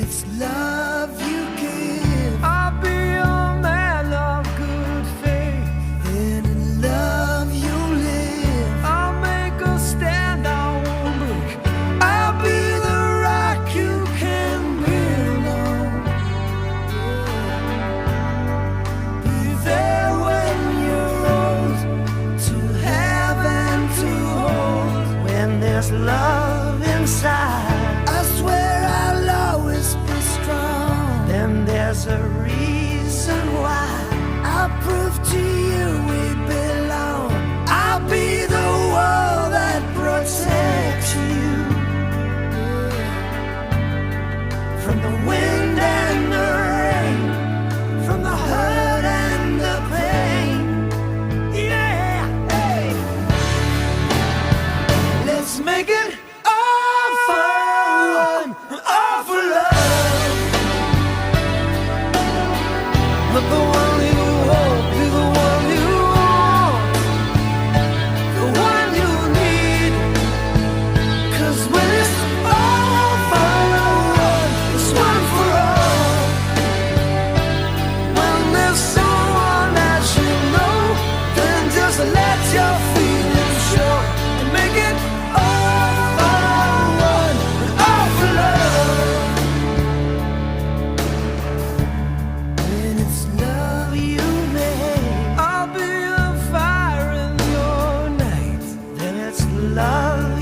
it's love you give, I'll be a man of good faith. then in love you live. I'll make a stand, I won't break. I'll be the rock you can build on. Be there when you're old, to have and to hold. When there's love inside, I swear I'll always be strong. then there's a reason why. I'll prove to you we belong. I'll be the wall that protects you from the wind and the rain, from the hurt and the pain. Yeah, hey. Let's make it all for one, all for love. Let the one you hold be the one you want, the one you need. 'Cause when it's all for one, it's one for all. When there's someone that you know, then just let your feelings show and make it all for one and all for love. When it's love you make, I'll be a fire in your night. then it's love